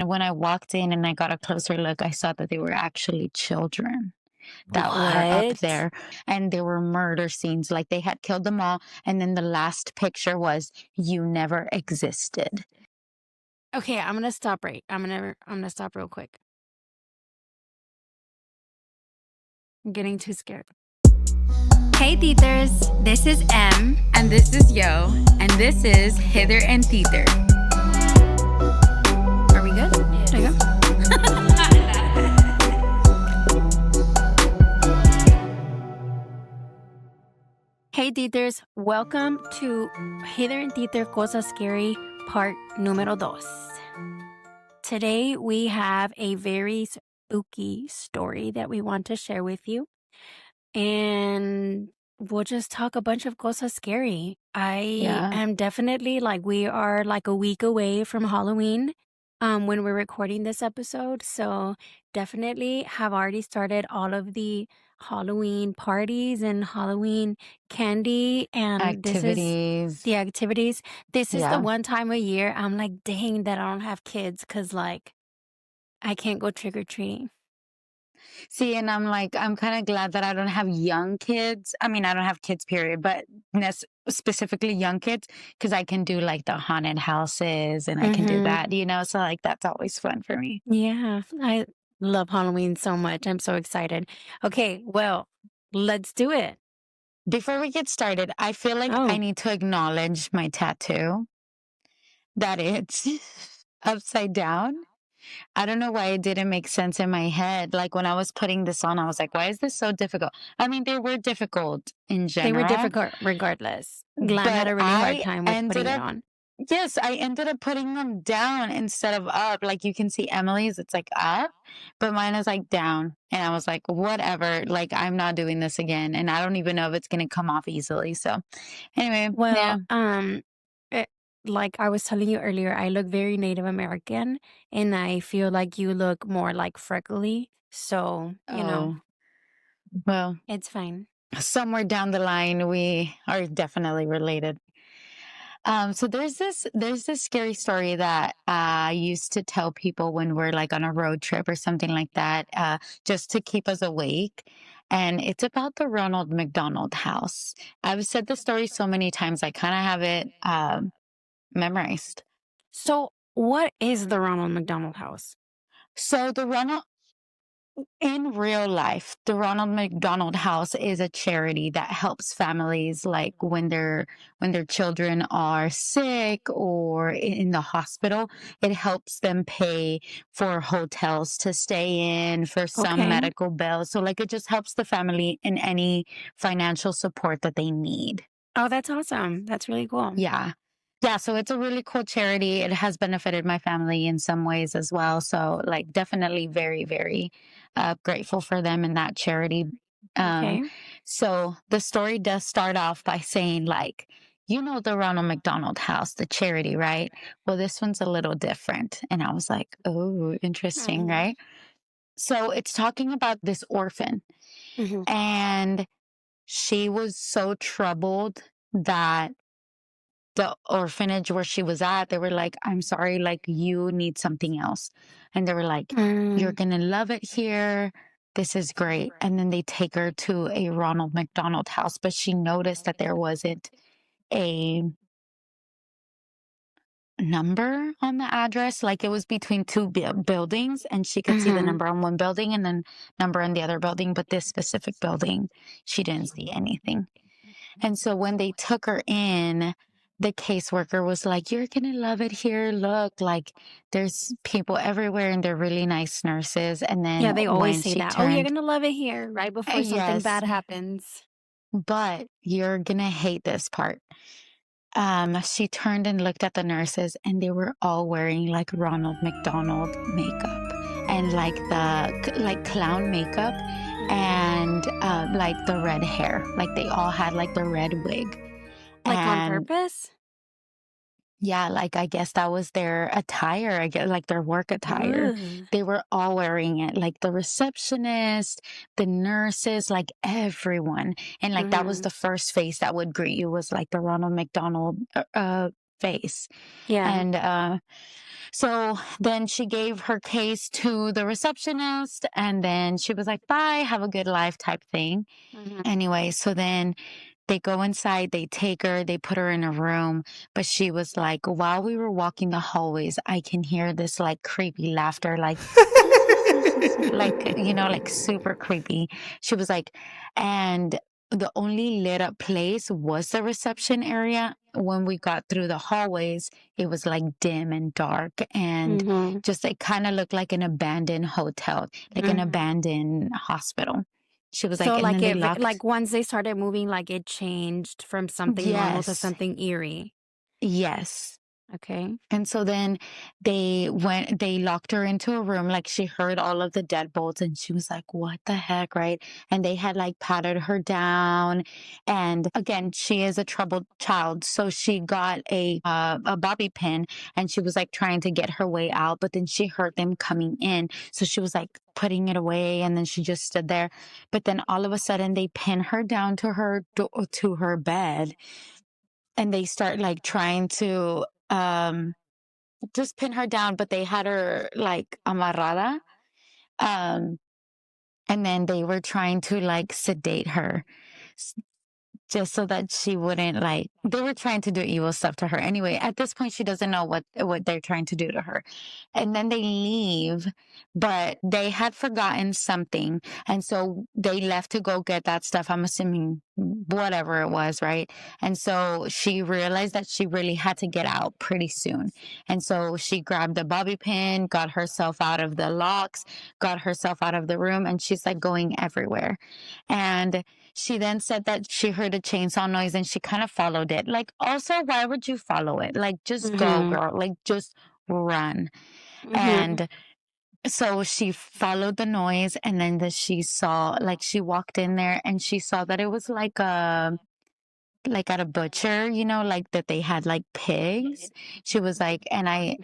And when I walked in and I got a closer look, I saw that they were actually children that were up What? there, and there were murder scenes. Like they had killed them all. And then the last picture was, "You never existed." Okay, I'm gonna stop real quick. I'm getting too scared. Hey Thethers, this is M. And this is Yo, and this is Hither and Thither. Are we good? There you go. Hey Thethers, welcome to Hither and Thither Cosas Scary part número 2. Today we have a very spooky story that we want to share with you. And we'll just talk a bunch of cosas scary. I am definitely we are like a week away from Halloween when we're recording this episode. So definitely have already started all of the Halloween parties and Halloween candy and this is Activities. the activities. This is the Yeah. one time a year I'm like, dang that I don't have kids because like I can't go trick or treating. See, and I'm like, I'm kind of glad that I don't have young kids. I mean, I don't have kids, period, but specifically young kids, because I can do like the haunted houses and I can do that, So, like, that's always fun for me. Yeah, I love Halloween so much. I'm so excited. Okay, well, let's do it. Before we get started, I feel like I Oh, need to acknowledge my tattoo, that it's upside down. I don't know why it didn't make sense in my head. Like when I was putting this on, I was like, why is this so difficult? I mean, they were difficult in they were general, difficult regardless. Glam had but a really hard I time with ended putting it up, on. yes, I ended up putting them down instead of up. Like you can see Emily's, it's like up, but mine is like down. And I was like, whatever, like I'm not doing this again. And I don't even know if it's going to come off easily. So anyway, Well, yeah. it, like I was telling you earlier, I look very Native American and I feel like you look more like freckly. So, Oh, well, it's fine. somewhere down the line, we are definitely related. So there's this scary story that I used to tell people when we're like on a road trip or something like that, just to keep us awake. And it's about the Ronald McDonald House. I've said the story so many times, I kind of have it memorized. So, what is the Ronald McDonald House? So in real life, the Ronald McDonald House is a charity that helps families like when their children are sick or in the hospital. It helps them pay for hotels to stay in, for some Okay. medical bills. So like it just helps the family in any financial support that they need. Oh, that's awesome. That's really cool. Yeah. Yeah, so it's a really cool charity. It has benefited my family in some ways as well. So, like, definitely very, very grateful for them and that charity. Um, Okay. so the story does start off by saying, like, the Ronald McDonald House, the charity, right? Well, this one's a little different. And I was like, oh, interesting, Mm-hmm. right? So it's talking about this orphan, Mm-hmm. and she was so troubled that the orphanage where she was at, they were like, I'm sorry, like, you need something else. And they were like, you're Mm, going to love it here. This is great. And then they take her to a Ronald McDonald House, but she noticed that there wasn't a number on the address. Like it was between two buildings, and she could see the mhm. number on one building and then number on the other building. But this specific building, she didn't see anything. And so when they took her in, the caseworker was like, you're going to love it here. Look, like there's people everywhere and they're really nice nurses. And Yeah, then they always when say she that. Oh, you're turned, gonna love it here right before something yes, bad happens. but you're going to hate this part. She turned and looked at the nurses, and they were all wearing like Ronald McDonald makeup and like like clown makeup and like the red hair. Like they all had like the red wig. Like on And purpose? yeah, like I guess that was their attire, I guess, like their work attire. Ugh. They were all wearing it, like the receptionist, the nurses, like everyone. And like that was Mhm. the first face that would greet you, was like the Ronald McDonald face. Yeah. And So then she gave her case to the receptionist, and then she was like, bye, have a good life type thing. Mhm. Anyway, so then they go inside, they take her, they put her in a room. But she was like, while we were walking the hallways, I can hear this like creepy laughter, like, like, like super creepy. She was like, and the only lit up place was the reception area. When we got through the hallways, it was like dim and dark and Mhm. just it kind of looked like an abandoned hotel, like an Mhm. abandoned hospital. She was So like, and then like they like locked. once they started moving, like it changed from something normal to Yes. something eerie. Yes. Okay. And so then they locked her into a room, like she heard all of the deadbolts and she was like, what the heck, right? And they had like patted her down. And again, she is a troubled child. So she got a bobby pin and she was like trying to get her way out, but then she heard them coming in. So she was like putting it away and then she just stood there. But then all of a sudden they pin her down to to her bed and they start like trying to just pin her down, but they had her like amarrada. Um, and then they were trying to like sedate her just so that she wouldn't like they were trying to do evil stuff to her anyway. At this point she doesn't know what they're trying to do to her, and then they leave, but they had forgotten something, and so they left to go get that stuff. I'm assuming whatever it was, right? And so she realized that she really had to get out pretty soon, and so she grabbed the bobby pin, got herself out of the locks, got herself out of the room, and she's like going everywhere. And she then said that she heard a chainsaw noise and she kind of followed it. Like, also, why would you follow it? Like, just go, Mhm. girl. Like, just run. Mhm. And so she followed the noise and then she saw, like, she walked in there and she saw that it was like at a butcher, like that they had like pigs. She was like, and I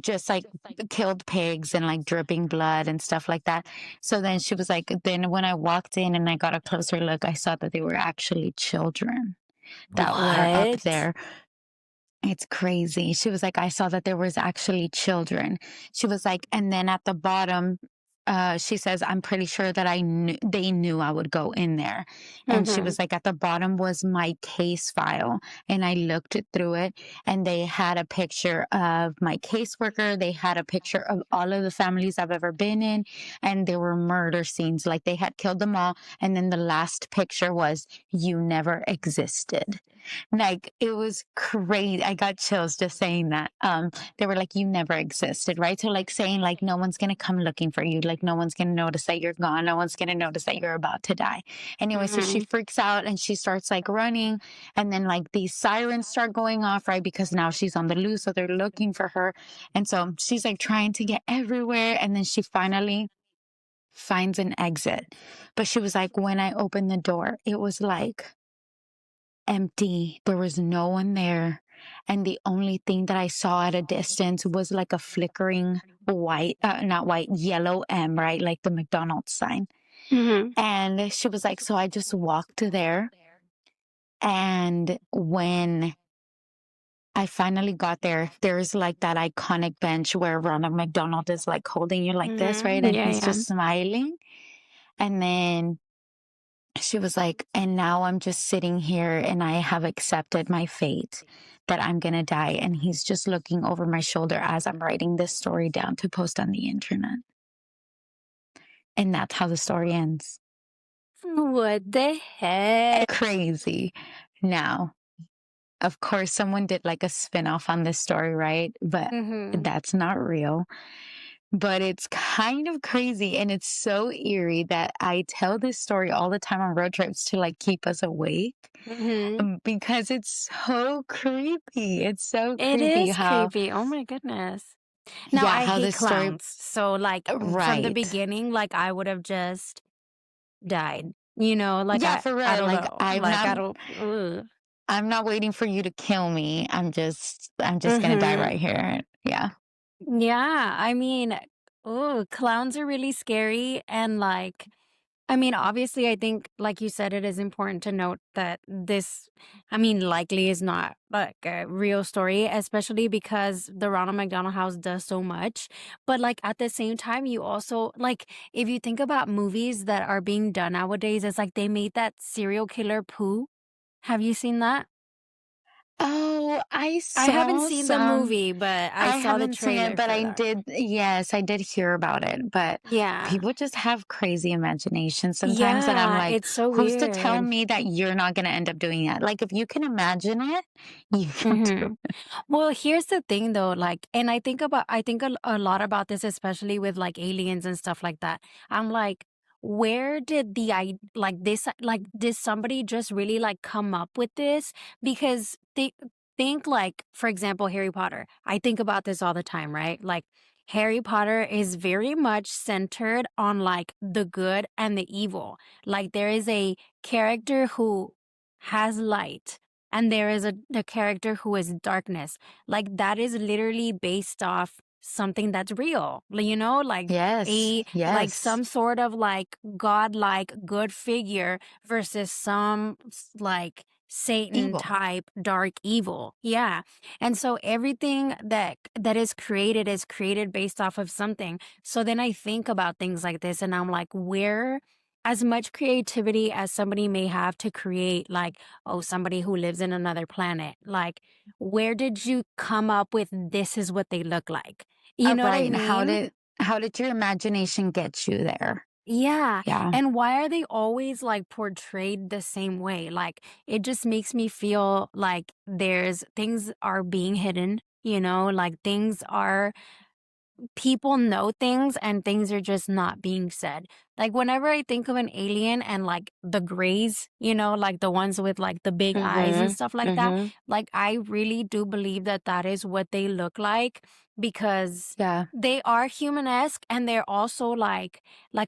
just like killed pigs and like dripping blood and stuff like that. So then she was like, then when I walked in and I got a closer look, I saw that they were actually children that were up What? there. It's crazy. She was like, I saw that there was actually children. She was like, and then at the bottom, she says, I'm pretty sure that they knew I would go in there. And she Mhm. was like, at the bottom was my case file. And I looked through it and they had a picture of my caseworker. They had a picture of all of the families I've ever been in. And there were murder scenes, like they had killed them all. And then the last picture was, you never existed. Like it was crazy. I got chills just saying that. They were like, you never existed, right? So like saying like no one's gonna come looking for you, like no one's gonna notice that you're gone, no one's gonna notice that you're about to die. Anyway, so she Mhm. freaks out and she starts like running, and then like these sirens start going off, right? Because now she's on the loose, so they're looking for her. And so she's like trying to get everywhere, and then she finally finds an exit. But she was like, when I opened the door, it was like empty. There was no one there. And the only thing that I saw at a distance was like a flickering white, not white, yellow M, right? Like the McDonald's sign. Mhm. And she was like, so I just walked there. And when I finally got there, there's like that iconic bench where Ronald McDonald is like holding you like this, right? Mhm. And Yeah, he's yeah. just smiling. And then she was like, and now I'm just sitting here and I have accepted my fate that I'm going to die. And he's just looking over my shoulder as I'm writing this story down to post on the internet. And that's how the story ends. What the heck? Crazy. Now, of course, someone did like a spin off on this story, right? But Mhm. that's not real. But it's kind of crazy and it's so eerie that I tell this story all the time on road trips to like keep us awake, Mhm. because it's so creepy. It's so It creepy is how, creepy. Oh my goodness. Now yeah, I how hate this story, clowns. So like from the right. beginning, like I would have just died. Like Yeah, I for I real. don't Like know. Like I don't ugh. I'm not waiting for you to kill me. I'm just gonna die Mhm. right here. Yeah. Yeah, I mean, oh, clowns are really scary and like I mean, obviously, I think, like you said, it is important to note that this, I mean, likely is not like a real story, especially because the Ronald McDonald House does so much. But, like, at the same time, you also, like, if you think about movies that are being done nowadays, it's like they made that serial killer Pooh. Have you seen that? Oh, I I haven't saw seen the some. movie, but I I saw the haven't seen it, trailer but for I that. did, yes, I did hear about it. But Yeah. people just have crazy imagination sometimes that I'm Yeah, like, it's so who's to tell weird. me that you're not going to end up doing that? Like, if you can imagine it, you can do Mhm. it. Well, here's the thing though, like, and I think a lot about this, especially with like aliens and stuff like that. I'm like, where did like this, like, did somebody just really like come up with this? Because they think like, for example, Harry Potter. I think about this all the time, right? Like, Harry Potter is very much centered on like the good and the evil. Like, there is a character who has light and there is the character who is darkness. Like that is literally based off something that's real, Yes, like yes. some sort of like godlike good figure versus some like Satan Evil. type dark evil. Yeah. And so everything that is created based off of something. So then I think about things like this and I'm like, where as much creativity as somebody may have to create like, oh, somebody who lives in another planet. Like, where did you come up with this is what they look like? You know what I Right. And mean? how did your imagination get you there? Yeah. Yeah. And why are they always like portrayed the same way? Like, it just makes me feel like there's things are being hidden, like things are people know things and things are just not being said. Like whenever I think of an alien and like the grays, like the ones with like the big eyes and Mhm. stuff like that, Mhm. like I really do believe that that is what they look like because Yeah. they are human-esque and they're also like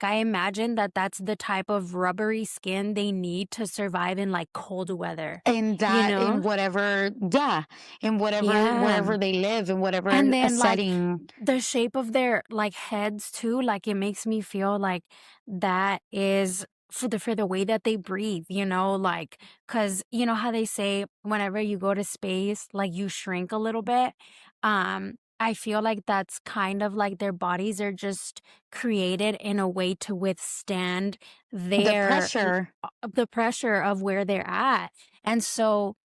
I imagine that that's the type of rubbery skin they need to survive in like cold weather, In you that, in know? whatever, yeah, in whatever, Yeah. wherever they live, in And whatever a then like setting. the shape of their like heads too, like it makes me feel like that is for the way that they breathe, like cuz you know how they say whenever you go to space like you shrink a little bit. I feel like that's kind of like their bodies are just created in a way to withstand The their pressure. the pressure of where they're at. And so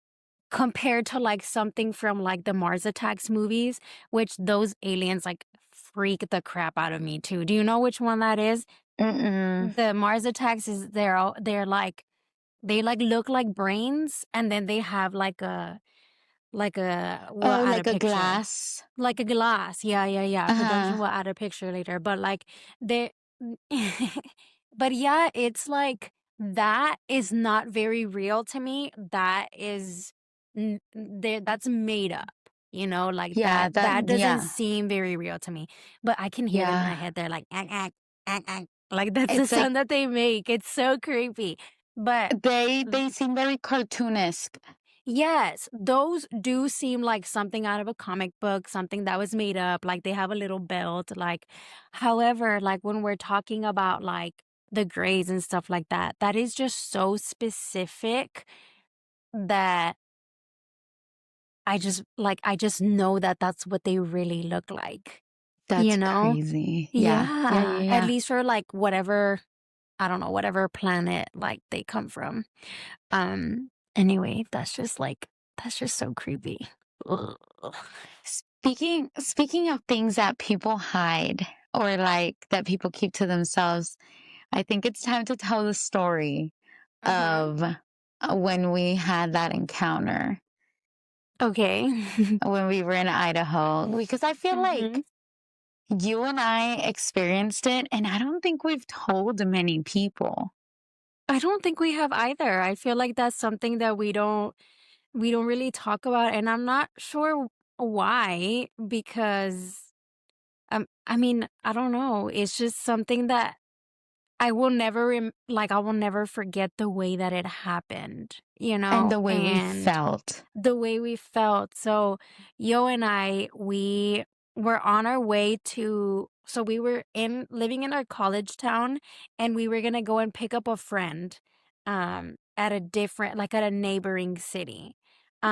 compared to, like, something from, like, the Mars Attacks movies, which those aliens, like, freak the crap out of me too. Do you know which one that is? Mm-mm. The Mars Attacks is they're like they, like, look like brains, and then they have, we'll Oh, add a like a picture. glass. Like a glass. Yeah, yeah, yeah. Production Uh-huh. will add a picture later, but, like, they but, yeah, it's like that is not very real to me. That is that's made up, like Yeah, that, that doesn't yeah, seem very real to me, but I can hear it in my yeah. head. They're like, "Ack, ack, ack, ack." Like, that's the It's like sound that they make. It's so creepy, but they seem very cartoonesque. yes, those do seem like something out of a comic book, something that was made up, like they have a little belt, like however, like when we're talking about like the grays and stuff like that, that is just so specific that I just know that that's what they really look like, you That's know? crazy. Yeah. Yeah, yeah, Yeah, at yeah. least for like whatever, I don't know, whatever planet like they come from. Anyway, that's just so creepy. Ugh. Speaking of things that people hide or like that people keep to themselves, I think it's time to tell the story Mhm. of when we had that encounter Okay. when we were in Idaho, because I feel like Mhm. you and I experienced it, and I don't think we've told many people. I don't think we have either. I feel like that's something that we don't really talk about, and I'm not sure why because I mean, I don't know. It's just something that I will never forget the way that it happened, And the way we and felt. the way we felt. So, Yo and I, we were on our way to so we were living in our college town, and we were gonna go and pick up a friend, at a different, like at a neighboring city.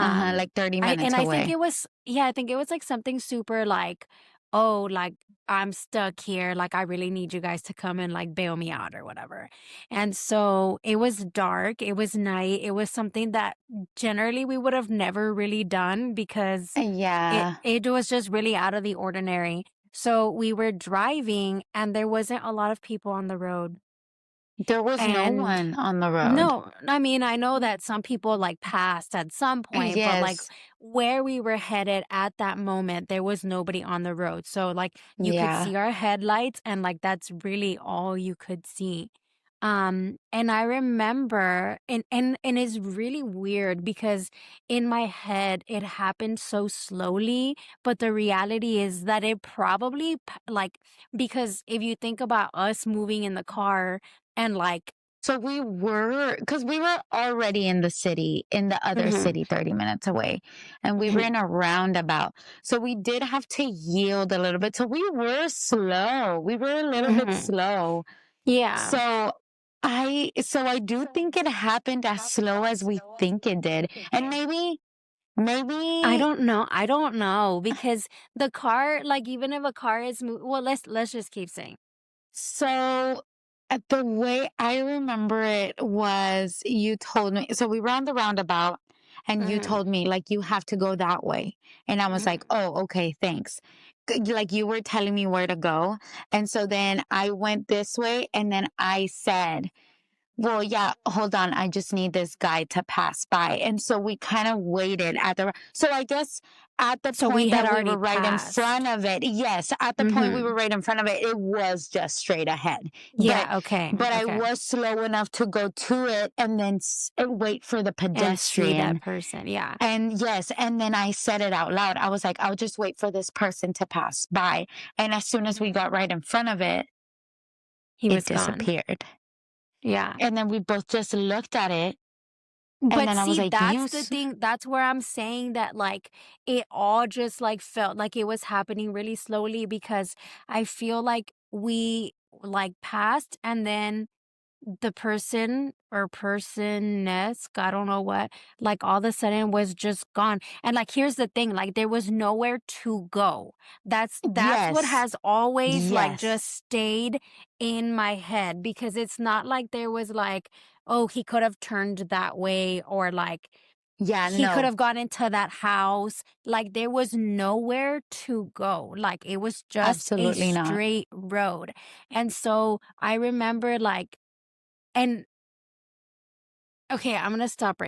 Uh-huh, Um, like 30 I minutes and I think away. it was, yeah, I think it was like something super like, oh, like I'm stuck here, like I really need you guys to come and like bail me out or whatever. And so it was dark, it was night, it was something that generally we would have never really done because it Yeah. it was just really out of the ordinary. So we were driving and there wasn't a lot of people on the road. There was no And one on the road. no, I mean, I know that some people like passed at some point, but like Yes. where we were headed at that moment, there was nobody on the road. So like you could Yeah. see our headlights and like that's really all you could see. And I remember, and it's really weird because in my head it happened so slowly, but the reality is that it probably like, because if you think about us moving in the car and like, So because we were already in the city, in the other mhm, city 30 minutes away, and we were mhm, in a roundabout. So we did have to yield a little bit. So we were slow. We were a little bit mhm. slow. Yeah. So I do think it happened as slow as we think it did. And maybe I don't know because the car, like even if a car is well, let's just keep saying. so the way I remember it was you told me, so we were on the roundabout and you Mhm, told me like you have to go that way. And I was like, mhm. "Oh, okay, thanks." Like you were telling me where to go. And so then I went this way and then I said, well, yeah, hold on. I just need this guy to pass by. And so we kind of waited so I guess at the So we point had that we already were right in front passed. of it, yes, at the point we were Mhm. right in front of it, it was just straight ahead. But, Yeah, okay, but I okay. was slow enough to go to it and then wait for the And see that pedestrian. person. Yeah. And yes, and then I said it out loud. I was like, I'll just wait for this person to pass by. And as soon as we got right in front of it, He it was gone. disappeared. Yeah. And then we both just looked at it. And But then I was see, like, that's the thing. That's where I'm saying that, like, it all just like felt like it was happening really slowly because I feel like we like passed and then the person or personess, I don't know what, like all of a sudden was just gone. And like here's the thing, like there was nowhere to go. That's what yes, has always like yes. just stayed in my head because it's not like there was like, oh, he could have turned that way or like Yeah, he could no, have gone into that house. Like there was nowhere to go. Like it was just a absolutely not. straight road. And so I remember like, and okay, I'm gonna stop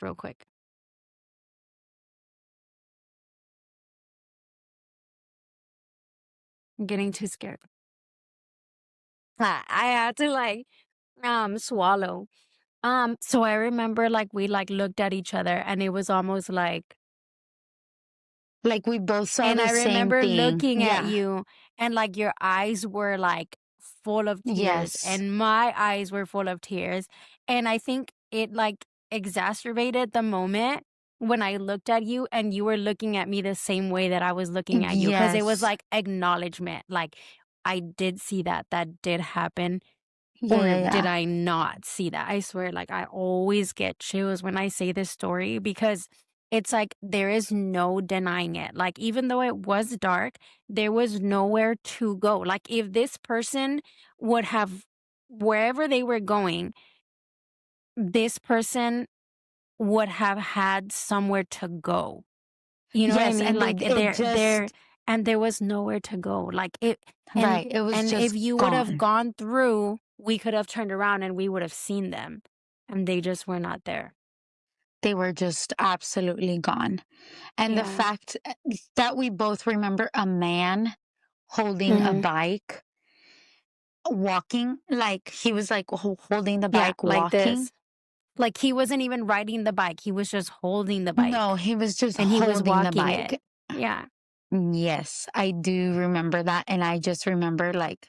real quick. I'm getting too scared. I had to like swallow. So I remember like we like looked at each other and it was almost like, Like we both saw and the I same remember thing. looking at Yeah. you and like your eyes were like full of tears Yes. and my eyes were full of tears. And I think it like exacerbated the moment when I looked at you and you were looking at me the same way that I was looking at you. Cause it was Yes. like acknowledgement. Like I did see that. That did happen. Yeah, Or yeah, did yeah. I not see that? I swear, like, I always get chills when I say this story because it's like there is no denying it. Like, even though it was dark, there was nowhere to go. Like, if this person would have, wherever they were going, this person would have had somewhere to go. You know what I Yes, mean? and Like, it just and there was nowhere to go. Like, right, it was and if just you would have gone. gone through, we could have turned around and we would have seen them, and they just were not there. They were just absolutely gone. And the Yeah. fact that we both remember a man holding a Mhm. bike, walking, like he was like holding the Yeah, bike, like walking. this. Like, he wasn't even riding the bike, he was just holding the No, bike, he was just and he was holding the walking it. bike. Yeah. Yes, I do remember that, and I just remember, like,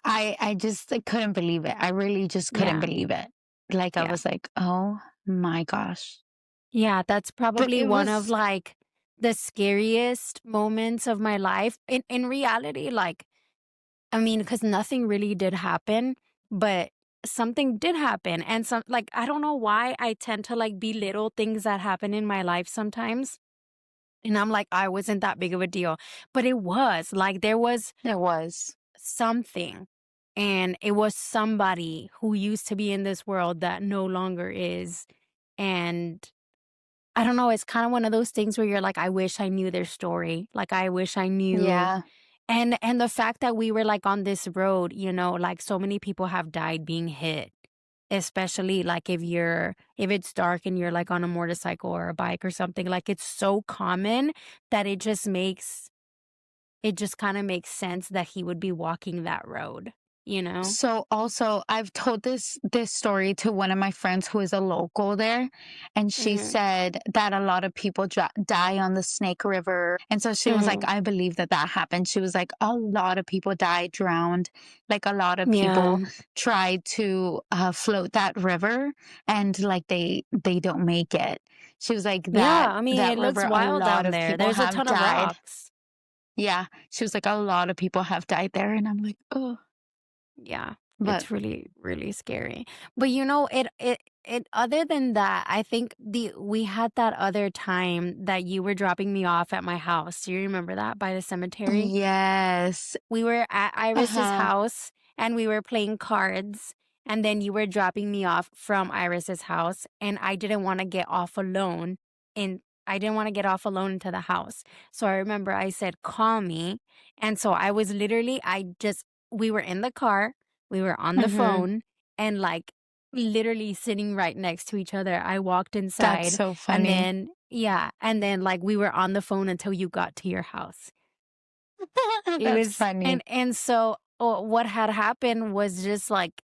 I just I couldn't believe it. I really just couldn't Yeah. believe it. Like, I Yeah. was like, "Oh my gosh." Yeah, that's But probably it one of, was like, the scariest moments of my life. In reality, like, I mean, because nothing really did happen, but something did happen. And some, like, I don't know why I tend to like belittle things that happen in my life sometimes. And I'm like, I wasn't that big of a deal. But it was like there was It was. something. And it was somebody who used to be in this world that no longer is. And I don't know, it's kind of one of those things where you're like, I wish I knew their story. Like I wish I knew. Yeah. And the fact that we were like on this road, you know, like so many people have died being hit. Especially like if it's dark and you're like on a motorcycle or a bike or something, like it's so common that it just kind of makes sense that he would be walking that road, you know? So also, I've told this story to one of my friends who is a local there, and she Mhm. said that a lot of people die on the Snake River, and so she was like, Mhm. "I believe that that happened." She was like, "A lot of people died drowned, like a lot of people Yeah. tried to float that river, and like they don't make it." She was like, Yeah, "That I mean, that it looks river, a wild lot down of there. people There's a have ton of died." rocks. Yeah, she was like, "A lot of people have died there," and I'm like, "Oh." Yeah, But it's really, really scary. But you know, it other than that, I think we had that other time that you were dropping me off at my house. Do you remember that by the cemetery? yes. We were at Iris's Uh-huh. house and we were playing cards. And then you were dropping me off from Iris's house. And I didn't want to get off alone. And I didn't want to get off alone into the house. So I remember I said, call me. And so I was literally, we were in the car, we were on the Mhm. phone, and like literally sitting right next to each other. I walked That's inside so and funny. then, yeah. And then like we were on the phone until you got to your house. It That's was funny. and so, what had happened was just, like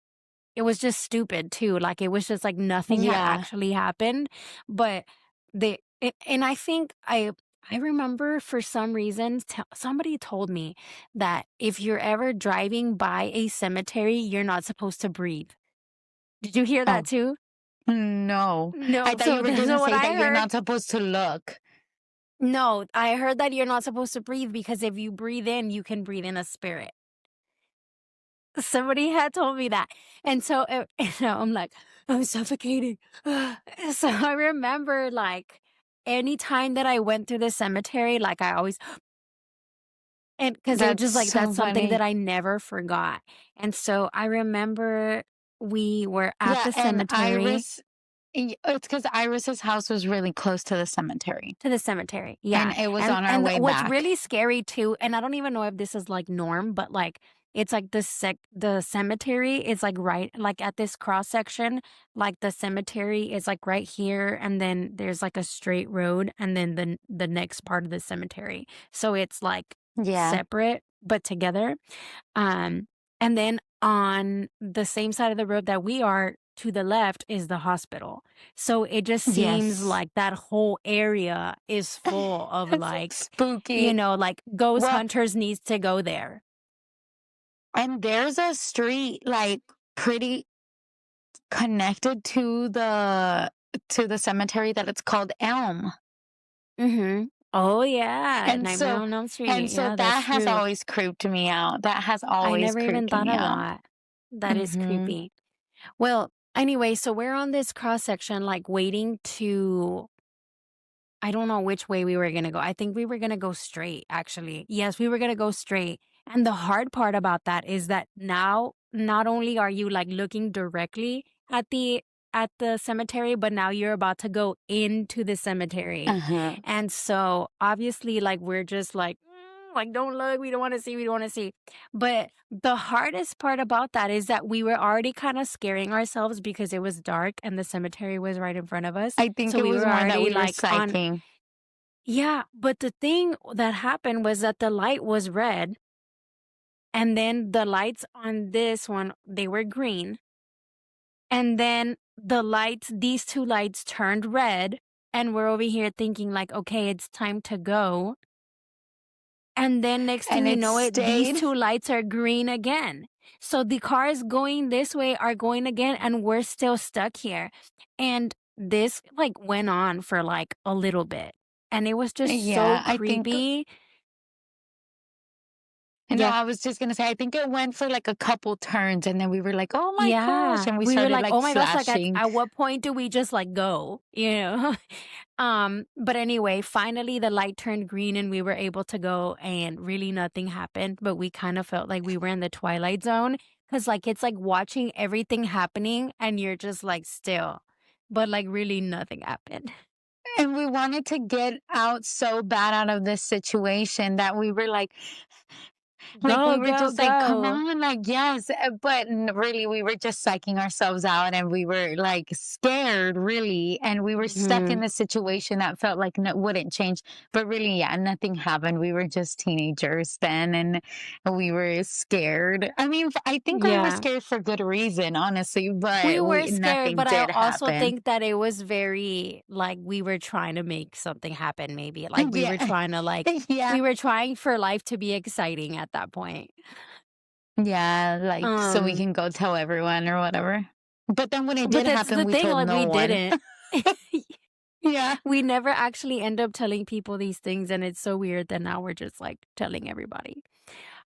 it was just stupid too, like, it was just, like, nothing had Yeah. actually happened, but and I think I remember for some reason, somebody told me that if you're ever driving by a cemetery, you're not supposed to breathe. Did you hear that Oh, too? no. I No, thought you so were so gonna what say I that you're heard not supposed to look. no, I heard that you're not supposed to breathe because if you breathe in, you can breathe in a spirit. Somebody had told me that. And so, I'm like, I'm suffocating. So I remember like anytime that I went through the cemetery, like I always, and because it was That's just like, so that's something that funny. I never forgot. And so I remember we were at Yeah, the and cemetery It's because Iris's house was really close to the cemetery, to the cemetery. and Yeah. it was And on our and way what's back. really scary too, and I don't even know if this is like norm, but like it's like the cemetery is like right like at this cross section, like the cemetery is like right here and then there's like a straight road and then the next part of the cemetery. So it's like Yeah. separate but together. Um, and then on the same side of the road that we are, to the left is the hospital. So it just seems Yes. like that whole area is full of It's so like, spooky. like ghost Well, hunters needs to go there. and there's a street, like, pretty connected to the cemetery that it's called Elm. Mhm. Oh yeah, And Nightmare so on Elm Street. Yeah, that that's has true. always creeped me out. That has I always never even creeped thought me of out. that. That is Mhm. creepy. Well, anyway, so we're on this cross section like waiting to I don't know which way we were gonna go. I think we were gonna go straight, actually. Yes, we were gonna go straight. And the hard part about that is that now not only are you like looking directly at the cemetery, but now you're about to go into the cemetery. Uh-huh. And so obviously like we're just like don't look, we don't want to see, we don't want to see. But the hardest part about that is that we were already kind of scaring ourselves because it was dark and the cemetery was right in front of us. I think So it we was were more that already we were like on psyching. yeah, but the thing that happened was that the light was red, and then the lights on this one, they were green. And then these two lights turned red, and we're over here thinking like, okay, it's time to go. And then next thing And you it know it, these stayed. two lights are green again. So the cars going this way are going again, and we're still stuck here. And this like went on for like a little bit. and it was just so Yeah, I think creepy. no, Yeah. I was just gonna say, I think it went for like a couple turns and then we were like, "Oh my gosh," Yeah. and we We were started like, like "Oh my gosh, like flashing. at what point do we just like go?" You know? But anyway, finally the light turned green and we were able to go and really nothing happened, but we kind of felt like we were in the twilight zone cuz like it's like watching everything happening and you're just like still, but like really nothing happened. And we wanted to get out so bad out of this situation that we were like, we Go, were go, just like, "Come go. on," like, "Yes," but really, we were just psyching ourselves out, and we were, like, scared, really, and we were stuck in Mhm. a situation that felt like no wouldn't change, but really, yeah, nothing happened. We were just teenagers then, and we were scared. I mean, I think we were Yeah. scared for good reason, honestly, We but were we scared, nothing but I did also happen. think that it was very like we were trying to make something happen maybe. Like we were Yeah. trying to like Yeah. we were trying for life to be exciting at that point. Yeah, like, so we Um, can go tell everyone or whatever. But then when it but did that's happen, the we thing, told like no we one. didn't. Yeah. We never actually end up telling people these things and it's so weird that now we're just like telling everybody.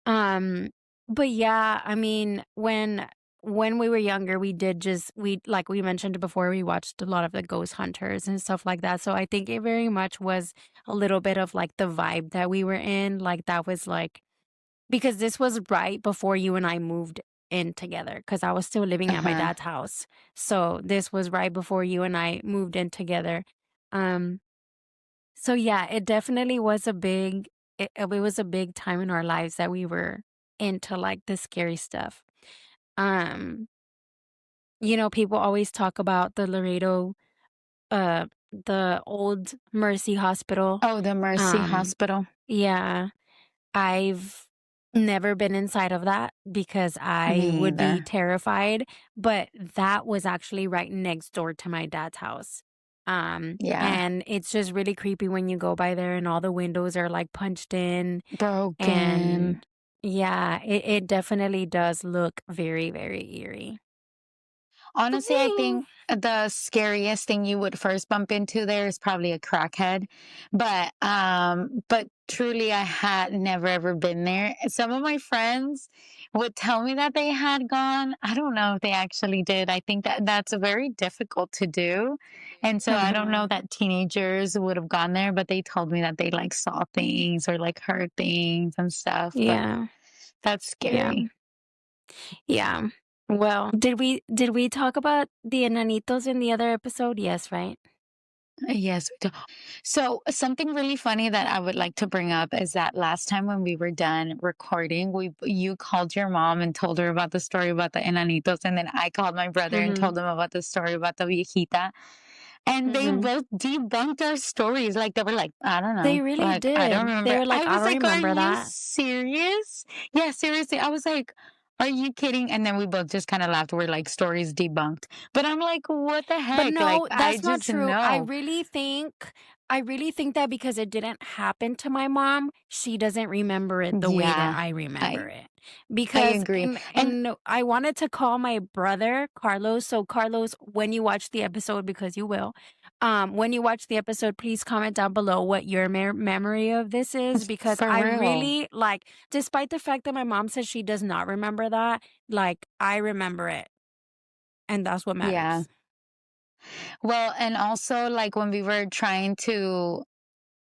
Um, but yeah, I mean, when we were younger, we did just we like we mentioned before, we watched a lot of the Ghost Hunters and stuff like that. So I think it very much was a little bit of like the vibe that we were in. Like that was like because this was right before you and I moved in together because I was still living at my Uh-huh. dad's house. So this was right before you and I moved in together. Um, so yeah, it definitely was it was a big time in our lives that we were into like the scary stuff. Um, people always talk about the Laredo, the old Mercy Hospital. Oh, the Mercy Um, Hospital. yeah, I've never been inside of that because I Me would be either. terrified, but that was actually right next door to my dad's house. Yeah. And it's just really creepy when you go by there and all the windows are like punched in Broken. and yeah, it definitely does look very, very eerie. Honestly, I think the scariest thing you would first bump into there is probably a crackhead. But truly I had never ever been there. Some of my friends would tell me that they had gone. I don't know if they actually did. I think that that's very difficult to do. And so I don't know Mhm. that teenagers would have gone there, but they told me that they like saw things or like heard things and stuff, but Yeah. that's Yeah. scary. Yeah. Well, did we talk about the enanitos in the other episode? Yes, right? Yes, we do. So something really funny that I would like to bring up is that last time when we were done recording, you called your mom and told her about the story about the enanitos, and then I called my brother and Mhm. told him about the story about the viejita. And they Mhm. both debunked our stories. Like they were like, I don't They know. really Like, I don't did. They remember. were like, I "I was don't like, are remember you that." serious? Yeah, seriously. I was like, are you kidding? And then we both just kind of laughed. We're like, stories debunked. But I'm like, what the But heck? Like, no, I that's not just true. I know. really think I really think that because it didn't happen to my mom, she doesn't remember it the way that Yeah, I I remember it. I Because agree. And and I wanted to call my brother Carlos. So Carlos, when you watch the episode, because you will, when you watch the episode, please comment down below what your memory of this is because for I real. really like, despite the fact that my mom says she does not remember that, like I remember it, and that's what Yeah. matters. Well, and also like when we were trying to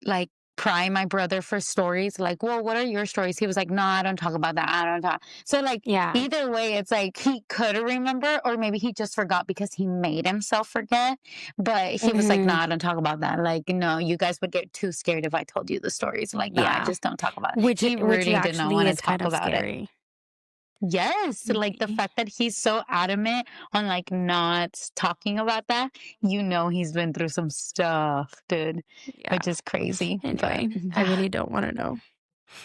like pry my brother for stories, like, well, what are your stories? He was like, no, I don't talk about that. I don't talk. So like Yeah. either way, it's like he could remember, or maybe he just forgot because he made himself forget. But he was like, no, Mhm. I don't talk about that. Like, no, you guys would get too scared if I told you the stories. Like, no, I Yeah. just don't talk about it. Which He which really did not actually want to is kind talk of about it. scary. Yes, like the Y fact that he's so adamant on like not talking about that, he's been through some stuff, dude, Yeah. which is crazy. But Anyway, I really don't wanna know.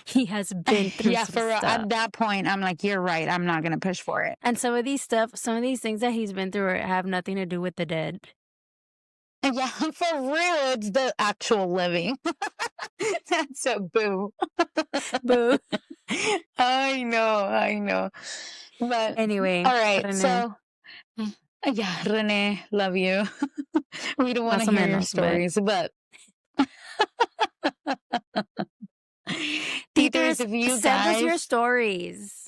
He has been through yeah, some for real, stuff. at that point, I'm like, you're right. I'm not gonna push for it. And some of these things that he's been through have nothing to do with the dead. And yeah, for real, it's the actual living. That's a boo. Boo. I know, I know. But Anyway, all right, Rene, so yeah, Renee, love you. We don't want más to o hear your menos, but stories, but Teachers, Teachers, if you send us your guys, stories.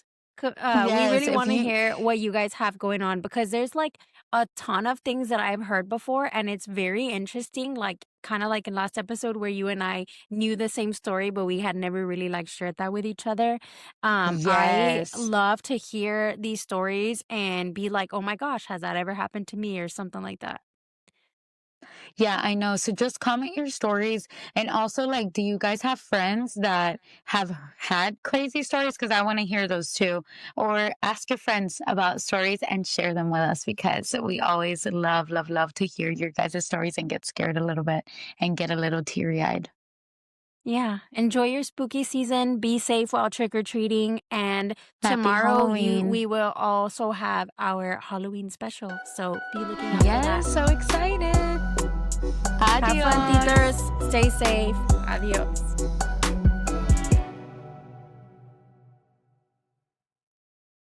We yes, really if want to you, hear what you guys have going on because there's like a ton of things that I've heard before, and it's very interesting. Like, kind of like in last episode where you and I knew the same story, but we had never really like shared that with each other. I yes. love to hear these stories and be like, oh my gosh, has that ever happened to me or something like that? Yeah, I know. So just comment your stories. And also, like, do you guys have friends that have had crazy stories? Because I want to hear those too. Or ask your friends about stories and share them with us because we always love, love, love to hear your guys' stories and get scared a little bit and get a little teary eyed. Yeah. Enjoy your spooky season. Be safe while trick or treating. And Happy tomorrow Halloween. we will also have our Halloween special. So be looking out for that. Yes, so excited. Have fun, Adios. teachers. Stay safe. Adios.